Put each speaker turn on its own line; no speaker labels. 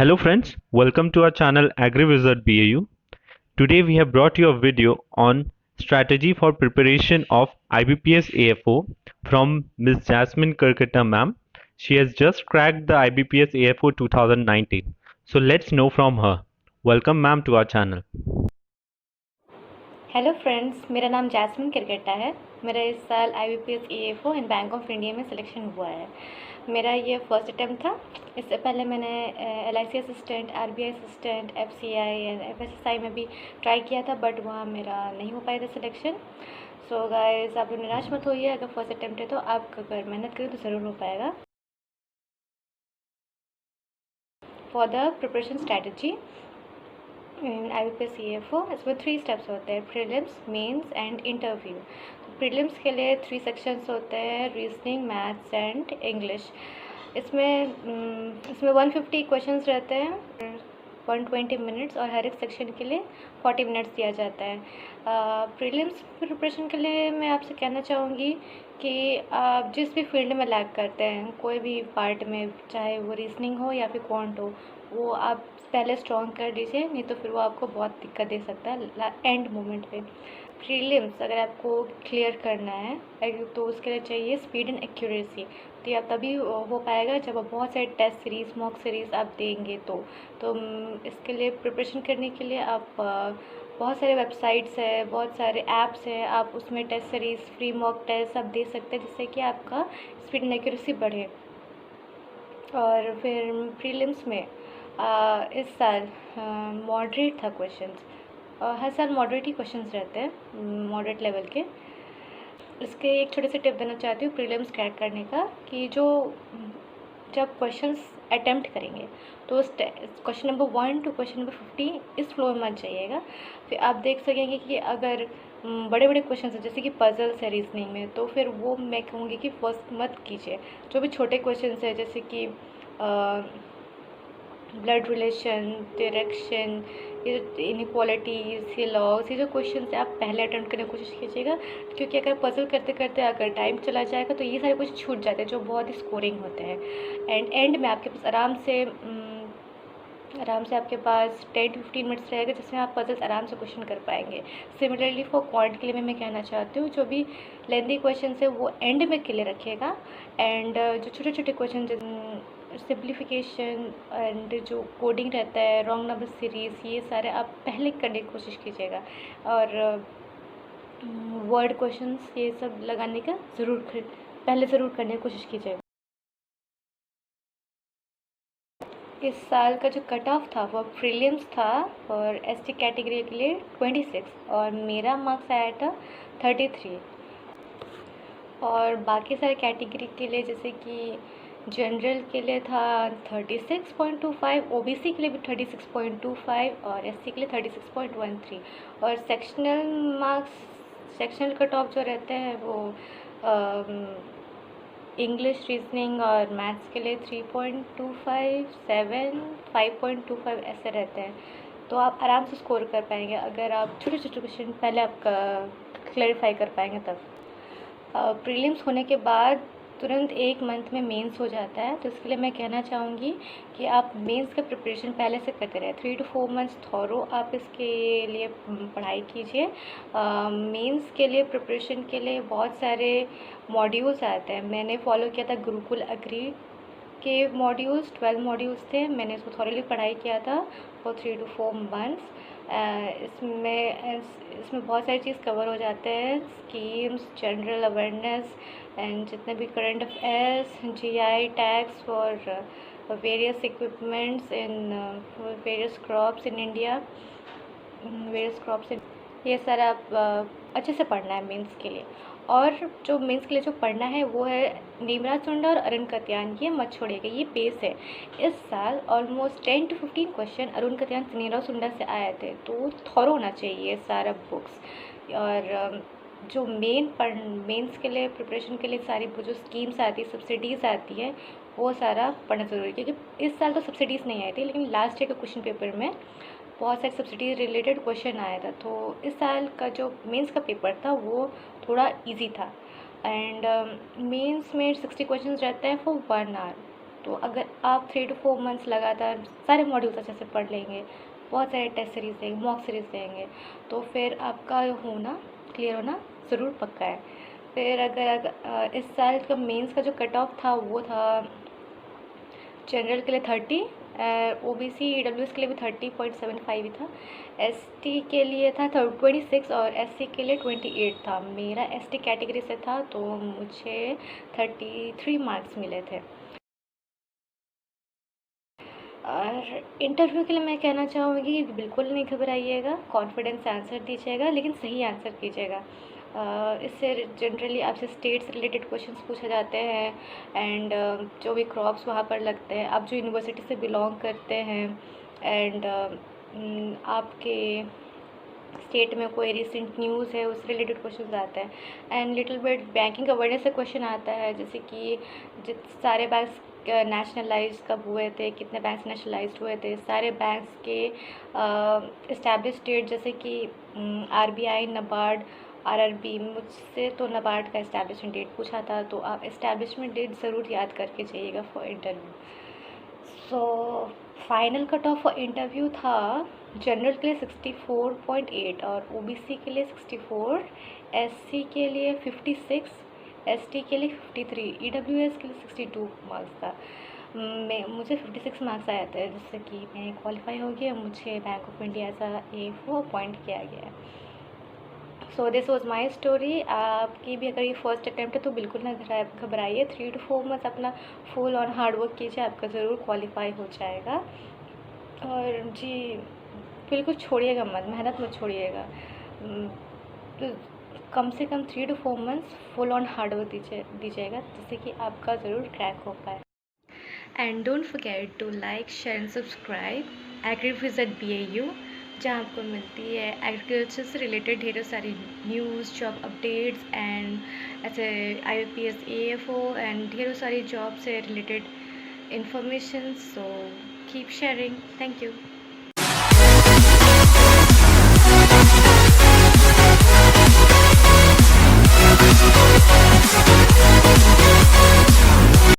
Hello friends, welcome to our channel AgriWizard BAU. Today we have brought you a video on strategy for preparation of IBPS AFO from Ms. Jasmine Kirketta ma'am. She has just cracked the IBPS AFO 2019. So let's know from her. Welcome ma'am to our channel.
Hello friends, मेरा नाम jasmine क्रिकेटा है। मेरा इस साल IBPS AFO in bank of India में selection हुआ है। मेरा ये फर्स्ट अटैम्प्ट था। इससे पहले मैंने LIC assistant, RBI assistant, FCI and FSSI में भी ट्राई किया था, बट वहाँ मेरा नहीं हो पाया था सिलेक्शन। सो गाइस, आप लोग निराश मत होइए। अगर फर्स्ट अटैम्प्ट है तो आप अगर मेहनत करें तो ज़रूर हो पाएगा। For the preparation strategy in IBPS AFO इसमें 3 स्टेप्स होते हैं: prelims, mains and interview. Prelims के लिए 3 सेक्शंस होते हैं: रीजनिंग, मैथ्स एंड इंग्लिश। इसमें 150 क्वेश्चंस रहते हैं, 120 मिनट्स, और हर एक सेक्शन के लिए 40 मिनट्स दिया जाता है। प्रीलिम्स प्रिपरेशन के लिए मैं आपसे कहना चाहूँगी कि आप जिस भी फील्ड में लैग करते हैं, कोई भी पार्ट में, चाहे वो रीजनिंग हो या फिर क्वांट हो, वो आप पहले स्ट्रॉन्ग कर लीजिए, नहीं तो फिर वो आपको बहुत दिक्कत दे सकता है एंड मोमेंट पे। प्रीलिम्स अगर आपको क्लियर करना है तो उसके लिए चाहिए स्पीड एंड एक्यूरेसी। तो ये तभी हो पाएगा जब आप बहुत सारे टेस्ट सीरीज़, मॉक सीरीज़ आप देंगे। तो इसके लिए प्रिपरेशन करने के लिए आप बहुत सारे वेबसाइट्स है, बहुत सारे ऐप्स है, आप उसमें test series, free mock test आप दे सकते हैं, जिससे कि आपका स्पीड एंड एक्यूरेसी बढ़े। और फिर प्रीलिम्स में इस साल मॉडरेट था क्वेश्चंस। हर साल मॉडरेट ही क्वेश्चंस रहते हैं, मॉडरेट लेवल के। इसके एक छोटे से टिप देना चाहती हूँ प्रीलिम्स क्रैक करने का, कि जब क्वेश्चंस अटेम्प्ट करेंगे तो question number 1 to question number 50 इस फ्लो में मत जाइएगा। फिर आप देख सकेंगे कि अगर बड़े बड़े क्वेश्चन हैं, जैसे कि पजल्स है रीजनिंग में, तो फिर वो मैं कहूँगी कि फर्स्ट मत कीजिए। जो भी छोटे क्वेश्चन है, जैसे कि ब्लड रिलेशन, डायरेक्शन, ये इनइक्वालिटीज़, ये लॉस, ये जो क्वेश्चन है, आप पहले अटेम्प्ट करने की कोशिश कीजिएगा। क्योंकि अगर पजल करते करते अगर टाइम चला जाएगा तो ये सारे क्वेश्चन छूट जाते हैं, जो बहुत ही स्कोरिंग होते हैं। एंड में आपके पास आराम से आपके पास 10-15 मिनट्स रहेगा, जिसमें आप पजल्स आराम से क्वेश्चन कर पाएंगे। सिमिलरली फॉर क्वांट के लिए मैं कहना चाहती हूँ, जो भी लेंदी क्वेश्चन है वो एंड में क्लियर रखिएगा। एंड जो छोटे छोटे क्वेश्चन, सिंप्लीफिकेशन एंड जो कोडिंग रहता है, रॉन्ग नंबर सीरीज़, ये सारे आप पहले करने की कोशिश कीजिएगा। और वर्ड क्वेश्चंस ये सब लगाने का पहले ज़रूर करने की कोशिश कीजिएगा। इस साल का जो कट ऑफ था वो प्रीलिम्स था और ST कैटेगरी के लिए 26, और मेरा मार्क्स आया था 33। और बाकी सारे कैटेगरी के लिए, जैसे कि जनरल के लिए था 36.25, OBC के लिए भी 36.25 और SC के लिए 36.13। और सेक्शनल कट ऑफ जो रहते हैं वो इंग्लिश, रीजनिंग और मैथ्स के लिए 3.25, 7, 5.25 ऐसे रहते हैं। तो आप आराम से स्कोर कर पाएंगे अगर आप छोटे छोटे क्वेश्चन पहले आप क्लैरिफाई कर पाएंगे तब। प्रीलिम्स होने के बाद तुरंत 1 मंथ में मेंस हो जाता है। तो इसके लिए मैं कहना चाहूँगी कि आप मेंस का प्रिपरेशन पहले से करते रहे। 3 to 4 मंथ्स थोरो आप इसके लिए पढ़ाई कीजिए। मेंस के लिए प्रिपरेशन के लिए बहुत सारे मॉड्यूल्स आते हैं। मैंने फॉलो किया था गुरुकुल अग्री के मॉड्यूल्स, 12 मॉड्यूल्स थे। मैंने इसको थॉरली पढ़ाई किया था फॉर 3 to 4 मंथ्स। इसमें बहुत सारी चीज़ कवर हो जाते हैं: स्कीम्स, जनरल अवेयरनेस एंड जितने भी current affairs, GI tax for various equipments in various crops in India, ये सारा आप अच्छे से पढ़ना है मेंस के लिए। और जो मेंस के लिए जो पढ़ना है वो है नीमराज सुंडा और अरुण कत्यान, ये मत छोड़िएगा, ये बेस है। इस साल ऑलमोस्ट 10 to 15 क्वेश्चन अरुण कत्यान से, नीरज सुंडा से आए थे, तो थॉरो होना चाहिए सारा बुक्स। और जो मेंस के लिए प्रिपरेशन के लिए सारी वो जो स्कीम्स आती है, सब्सिडीज़ आती है, वो सारा पढ़ना ज़रूरी है। क्योंकि इस साल तो सब्सिडीज़ नहीं आई थी, लेकिन लास्ट ईयर के क्वेश्चन पेपर में बहुत सारे सब्सिडी रिलेटेड क्वेश्चन आया था। तो इस साल का जो मेंस का पेपर था वो थोड़ा इजी था। एंड मेंस में 60 क्वेश्चंस रहते हैं फॉर 1 आवर। तो अगर आप 3 to 4 मंथ्स लगातार सारे मॉड्यूल्स अच्छे से पढ़ लेंगे, बहुत सारे टेस्ट सीरीज देंगे, मॉक सीरीज देंगे, तो फिर आपका होना क्लियर होना ज़रूर पक्का है। फिर अगर इस साल का मेंस का जो कट ऑफ था वो था जनरल के लिए 30, OBC EWS के लिए भी 30.75 ही था, ST के लिए था 26 और SC के लिए 28 था। मेरा ST कैटेगरी से था तो मुझे 33 मार्क्स मिले थे। और इंटरव्यू के लिए मैं कहना चाहूँगी बिल्कुल नहीं घबराइएगा, कॉन्फिडेंस से आंसर दीजिएगा, लेकिन सही आंसर कीजिएगा। इससे जनरली आपसे स्टेट से रिलेटेड क्वेश्चंस पूछे जाते हैं एंड जो भी क्रॉप्स वहाँ पर लगते हैं, आप जो यूनिवर्सिटी से बिलोंग करते हैं एंड आपके स्टेट में कोई रिसेंट न्यूज़ है उससे रिलेटेड क्वेश्चन आते हैं and little bit banking awareness से क्वेश्चन आता है, जैसे कि सारे बैंक्स नेशनलाइज कब हुए थे, कितने बैंक्स नेशनलाइज्ड हुए थे, सारे बैंक्स के इस्टेब्लिश डेट, जैसे कि RBI, NABARD, RRB। मुझसे तो NABARD का इस्टेब्लिशमेंट डेट पूछा था, तो आप इस्टेब्लिशमेंट डेट ज़रूर याद करके जाइएगा for interview. So final cut off for interview था जनरल के लिए 64.8 और OBC के लिए 64, SC के लिए 56, ST के लिए 53, EWS के लिए 62 मार्क्स था। मुझे 56 मार्क्स आए थे, जिससे कि मैं क्वालिफाई हो गया, मुझे bank of India as AFO appoint किया गया। So this was my story. आपकी भी अगर ये फर्स्ट अटैम्प्ट है तो बिल्कुल ना घबराइए, 3 to 4 मंथ्स अपना फुल ऑन हार्ड वर्क कीजिए, आपका ज़रूर क्वालिफाई हो जाएगा। और जी बिल्कुल छोड़िएगा मत, मेहनत मत छोड़िएगा। तो कम से कम 3 to 4 months full on hard work दीजिएगा, जिससे कि आपका ज़रूर क्रैक हो पाए। And don't forget to like, share and subscribe agrivisit BAU, जहाँ आपको मिलती है एग्रीकल्चर से रिलेटेड ढेरों सारी न्यूज़, जॉब अपडेट्स एंड ऐसे IBPS AFO एंड ढेरों सारी जॉब से related information. So keep sharing. Thank you.